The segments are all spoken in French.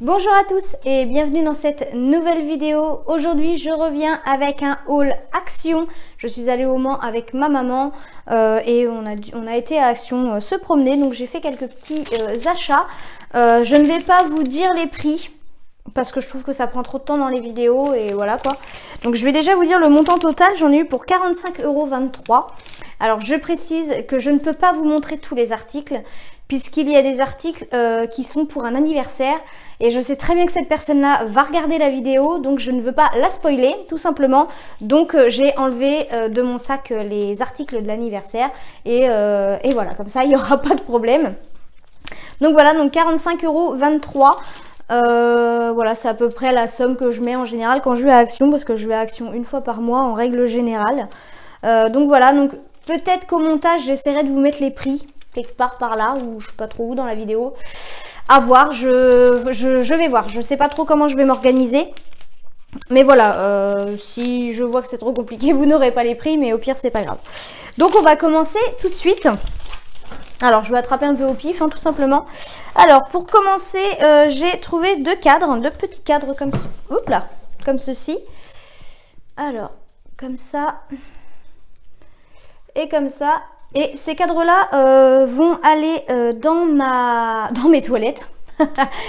Bonjour à tous et bienvenue dans cette nouvelle vidéo. Aujourd'hui je reviens avec un haul Action. Je suis allée au Mans avec ma maman et on a été à Action se promener, donc j'ai fait quelques petits achats. Je ne vais pas vous dire les prix parce que je trouve que ça prend trop de temps dans les vidéos et voilà quoi. Donc je vais déjà vous dire le montant total, j'en ai eu pour 45,23 €. Alors je précise que je ne peux pas vous montrer tous les articles puisqu'il y a des articles qui sont pour un anniversaire et je sais très bien que cette personne-là va regarder la vidéo, donc je ne veux pas la spoiler tout simplement. Donc j'ai enlevé de mon sac les articles de l'anniversaire et voilà, comme ça il n'y aura pas de problème. Donc voilà, donc 45,23 €. Voilà, c'est à peu près la somme que je mets en général quand je vais à Action, parce que je vais à Action une fois par mois en règle générale. Donc voilà, donc peut-être qu'au montage j'essaierai de vous mettre les prix quelque part par là, ou je sais pas trop où dans la vidéo. À voir, je vais voir, je sais pas trop comment je vais m'organiser. Mais voilà, si je vois que c'est trop compliqué, vous n'aurez pas les prix, mais au pire c'est pas grave. Donc on va commencer tout de suite. Alors je vais attraper un peu au pif, hein, tout simplement. Alors pour commencer, j'ai trouvé deux cadres, deux petits cadres comme, oups là, comme ceci. Alors, comme ça et comme ça. Et ces cadres-là vont aller dans mes toilettes.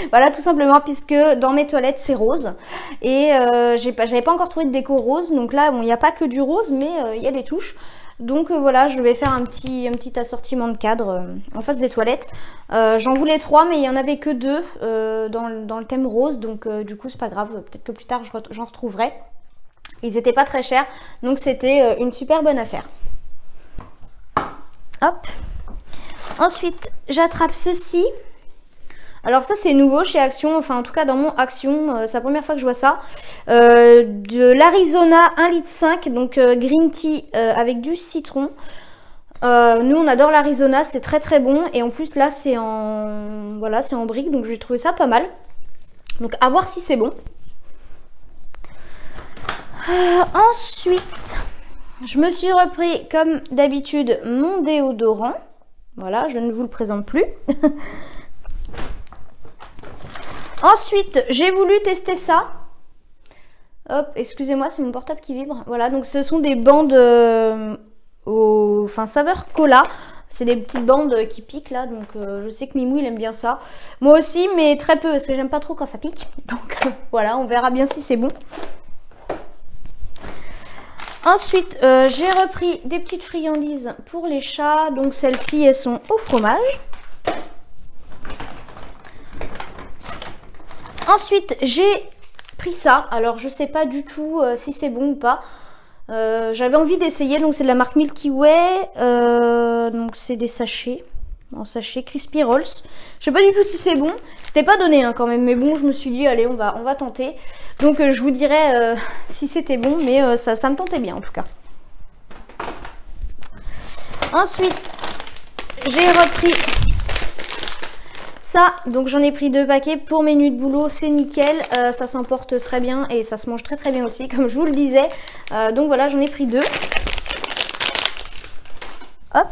Voilà, tout simplement, puisque dans mes toilettes c'est rose. Et j'avais pas encore trouvé de déco rose. Donc là, bon, il n'y a pas que du rose, mais il y a des touches. Donc voilà, je vais faire un petit assortiment de cadres en face des toilettes. J'en voulais 3, mais il n'y en avait que 2 dans le thème rose. Donc du coup, c'est pas grave. Peut-être que plus tard, j'en retrouverai. Ils n'étaient pas très chers. Donc c'était une super bonne affaire. Hop. Ensuite, j'attrape ceci. Alors ça, c'est nouveau chez Action. Enfin, en tout cas, dans mon Action, c'est la première fois que je vois ça. De l'Arizona 1,5 litre, donc green tea avec du citron. Nous, on adore l'Arizona, c'est très très bon. Et en plus, là, c'est en, voilà, c'est en brique, donc j'ai trouvé ça pas mal. Donc, à voir si c'est bon. Ensuite, je me suis repris, comme d'habitude, mon déodorant. Voilà, je ne vous le présente plus. Ensuite, j'ai voulu tester ça. Hop, excusez-moi, c'est mon portable qui vibre. Voilà, donc ce sont des bandes saveur cola. C'est des petites bandes qui piquent là, donc je sais que Mimou il aime bien ça. Moi aussi, mais très peu parce que j'aime pas trop quand ça pique. Donc voilà, on verra bien si c'est bon. Ensuite, j'ai repris des petites friandises pour les chats. Donc celles-ci, elles sont au fromage. Ensuite, j'ai pris ça. Alors, je sais pas du tout si c'est bon ou pas. J'avais envie d'essayer. Donc, c'est de la marque Milky Way. Donc, c'est des sachets. En sachet Crispy Rolls. Je sais pas du tout si c'est bon. C'était pas donné hein, quand même. Mais bon, je me suis dit, allez, on va tenter. Donc, je vous dirai si c'était bon. Mais ça me tentait bien en tout cas. Ensuite, j'ai repris ça. Donc, j'en ai pris 2 paquets pour mes nuits de boulot. C'est nickel. Ça s'emporte très bien et ça se mange très très bien aussi, comme je vous le disais. Donc, voilà, j'en ai pris 2. Hop.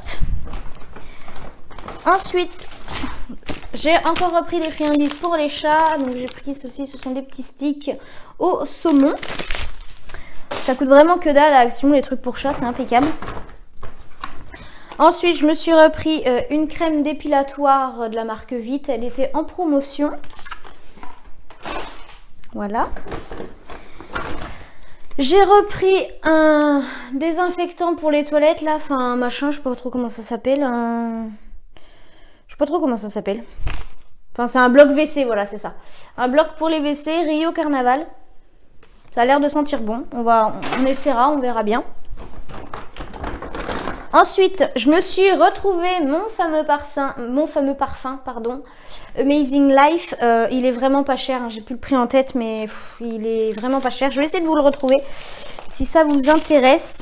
Ensuite, j'ai encore repris des friandises pour les chats. Donc j'ai pris ceci, ce sont des petits sticks au saumon. Ça coûte vraiment que dalle à Action, les trucs pour chats, c'est impeccable. Ensuite, je me suis repris une crème dépilatoire de la marque Vite. Elle était en promotion. Voilà. J'ai repris un désinfectant pour les toilettes, là, enfin un machin, je sais pas trop comment ça s'appelle. Je sais pas trop comment ça s'appelle. Enfin, c'est un bloc WC, voilà, c'est ça. Un bloc pour les WC, Rio Carnaval. Ça a l'air de sentir bon. On essaiera, on verra bien. Ensuite, je me suis retrouvé mon fameux parfum, pardon, Amazing Life. Il est vraiment pas cher, hein, j'ai plus le prix en tête, mais il est vraiment pas cher. Je vais essayer de vous le retrouver si ça vous intéresse.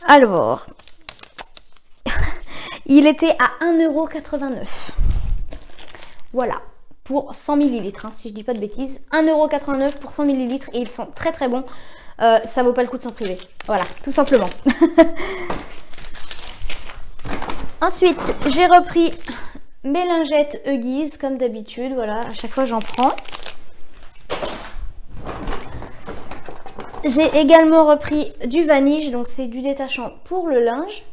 Alors, il était à 1,89 €. Voilà, pour 100 ml, hein, si je dis pas de bêtises. 1,89 € pour 100 ml et ils sont très très bons. Ça vaut pas le coup de s'en priver. Voilà, tout simplement. Ensuite, j'ai repris mes lingettes Huggies comme d'habitude, voilà, à chaque fois j'en prends. J'ai également repris du Vanish, donc c'est du détachant pour le linge.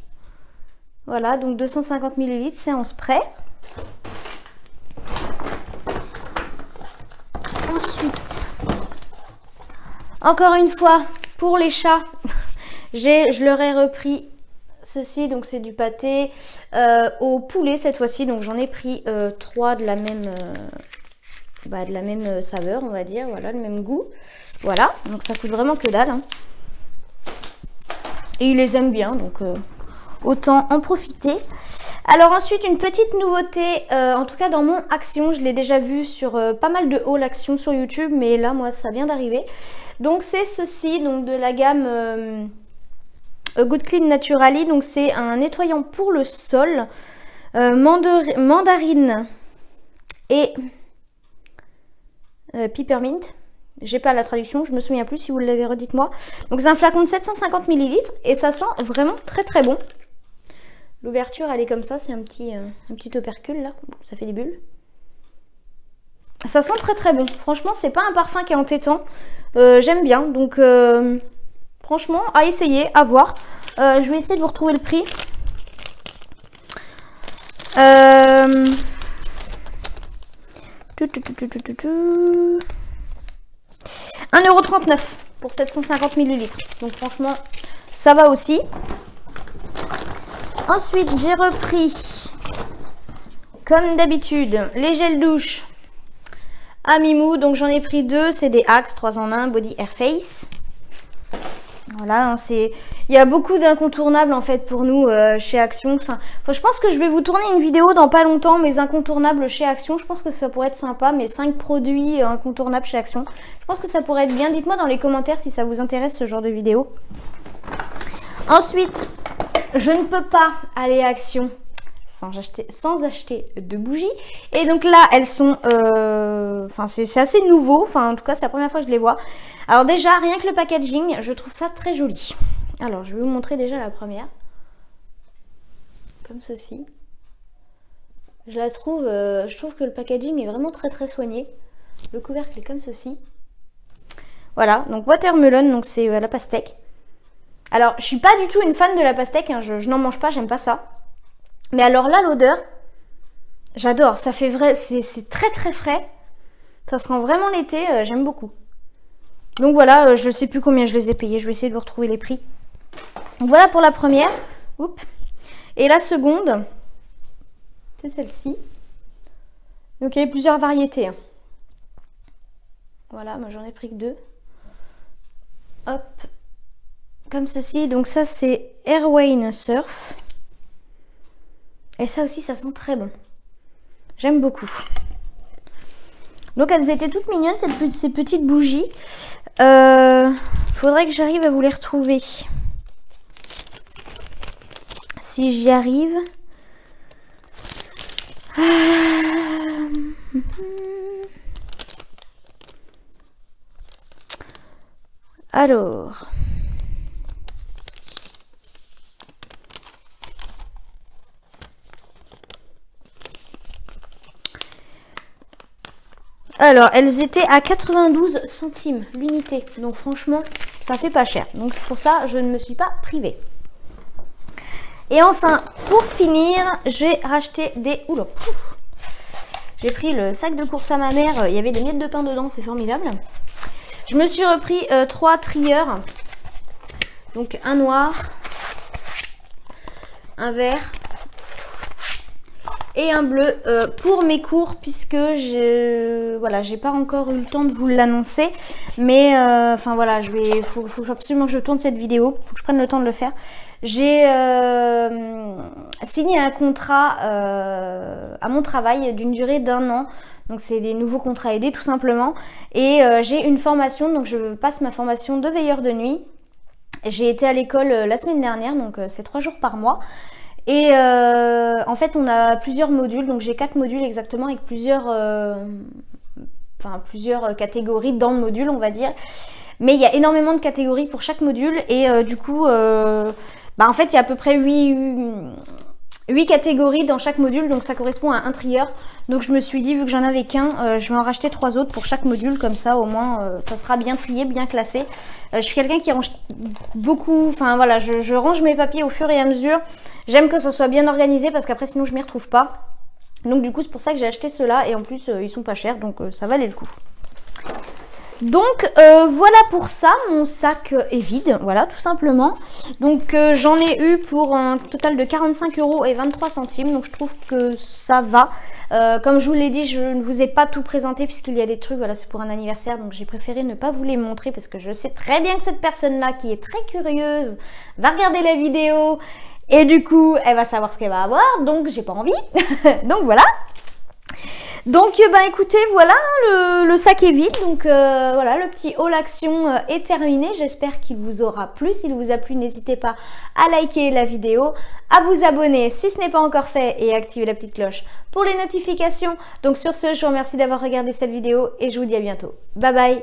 Voilà, donc 250 ml, c'est en spray. Ensuite, encore une fois, pour les chats, je leur ai repris ceci, donc c'est du pâté au poulet cette fois-ci, donc j'en ai pris 3 de la même saveur, on va dire, voilà, le même goût. Voilà, donc ça coûte vraiment que dalle, hein. Et ils les aiment bien, donc autant en profiter. Alors ensuite, une petite nouveauté, en tout cas dans mon Action, je l'ai déjà vu sur pas mal de hauls Action sur YouTube, mais là, moi, ça vient d'arriver. Donc c'est ceci, donc de la gamme Good Clean Naturally, donc c'est un nettoyant pour le sol, mandarine et peppermint. J'ai pas la traduction, je me souviens plus, si vous l'avez redites-moi. Donc c'est un flacon de 750 ml et ça sent vraiment très très bon. L'ouverture elle est comme ça, c'est un petit opercule là, ça fait des bulles. Ça sent très très bon, franchement c'est pas un parfum qui est entêtant, j'aime bien, donc franchement à essayer, à voir. Je vais essayer de vous retrouver le prix. 1,39 € pour 750 ml. Donc franchement, ça va aussi. Ensuite, j'ai repris, comme d'habitude, les gels douche à Mimou. Donc j'en ai pris 2. C'est des Axe 3 en 1 Body Air Face. Voilà, hein, il y a beaucoup d'incontournables en fait pour nous chez Action. Enfin, je pense que je vais vous tourner une vidéo dans pas longtemps, mes incontournables chez Action. Je pense que ça pourrait être sympa, mes 5 produits incontournables chez Action. Je pense que ça pourrait être bien. Dites-moi dans les commentaires si ça vous intéresse ce genre de vidéo. Ensuite, je ne peux pas aller à Action sans acheter de bougies. Et donc là, elles sont... Enfin, c'est assez nouveau. Enfin, en tout cas, c'est la première fois que je les vois. Alors déjà, rien que le packaging, je trouve ça très joli. Alors, je vais vous montrer déjà la première. Comme ceci. Je trouve que le packaging est vraiment très très soigné. Le couvercle est comme ceci. Voilà, donc watermelon, donc c'est la pastèque. Alors, je suis pas du tout une fan de la pastèque, hein, je n'en mange pas, j'aime pas ça. Mais alors là, l'odeur, j'adore. Ça fait vrai, c'est très très frais. Ça sent vraiment l'été, j'aime beaucoup. Donc voilà, je sais plus combien je les ai payés. Je vais essayer de vous retrouver les prix. Donc voilà pour la première. Oups. Et la seconde, c'est celle-ci. Donc il y a plusieurs variétés, hein. Voilà, moi j'en ai pris que 2. Hop. Comme ceci. Donc ça c'est Airwayne Surf. Et ça aussi, ça sent très bon. J'aime beaucoup. Donc elles étaient toutes mignonnes, ces petites bougies. Faudrait que j'arrive à vous les retrouver. Si j'y arrive. Alors... Alors, elles étaient à 92 centimes l'unité. Donc franchement, ça fait pas cher. Donc c'est pour ça je ne me suis pas privée. Et enfin, pour finir, j'ai racheté des... Oula. J'ai pris le sac de course à ma mère. Il y avait des miettes de pain dedans, c'est formidable. Je me suis repris 3 trieurs. Donc un noir, un vert et un bleu pour mes cours, puisque voilà, j'ai pas encore eu le temps de vous l'annoncer, mais enfin voilà, faut absolument que je tourne cette vidéo, faut que je prenne le temps de le faire. J'ai signé un contrat à mon travail d'une durée d'1 an, donc c'est des nouveaux contrats aidés tout simplement, et j'ai une formation, donc je passe ma formation de veilleur de nuit. J'ai été à l'école la semaine dernière, donc c'est 3 jours par mois. Et en fait, on a plusieurs modules, donc j'ai 4 modules exactement avec plusieurs catégories dans le module, on va dire. Mais il y a énormément de catégories pour chaque module et du coup, en fait, il y a à peu près 8 8 catégories dans chaque module, donc ça correspond à un trieur. Donc je me suis dit, vu que j'en avais qu'un, je vais en racheter 3 autres pour chaque module, comme ça au moins ça sera bien trié, bien classé. Je suis quelqu'un qui range beaucoup, enfin voilà, je range mes papiers au fur et à mesure. J'aime que ce soit bien organisé parce qu'après sinon je m'y retrouve pas. Donc du coup c'est pour ça que j'ai acheté ceux-là et en plus ils sont pas chers, donc ça valait le coup. Donc voilà pour ça, mon sac est vide, voilà tout simplement. Donc j'en ai eu pour un total de 45,23 €, donc je trouve que ça va. Comme je vous l'ai dit, je ne vous ai pas tout présenté puisqu'il y a des trucs, voilà c'est pour un anniversaire, donc j'ai préféré ne pas vous les montrer parce que je sais très bien que cette personne-là qui est très curieuse va regarder la vidéo et du coup elle va savoir ce qu'elle va avoir, donc j'ai pas envie, donc voilà. Donc bah écoutez, voilà, le sac est vide, donc voilà, le petit haul action est terminé. J'espère qu'il vous aura plu. S'il vous a plu, n'hésitez pas à liker la vidéo, à vous abonner si ce n'est pas encore fait et à activer la petite cloche pour les notifications. Donc sur ce, je vous remercie d'avoir regardé cette vidéo et je vous dis à bientôt. Bye bye.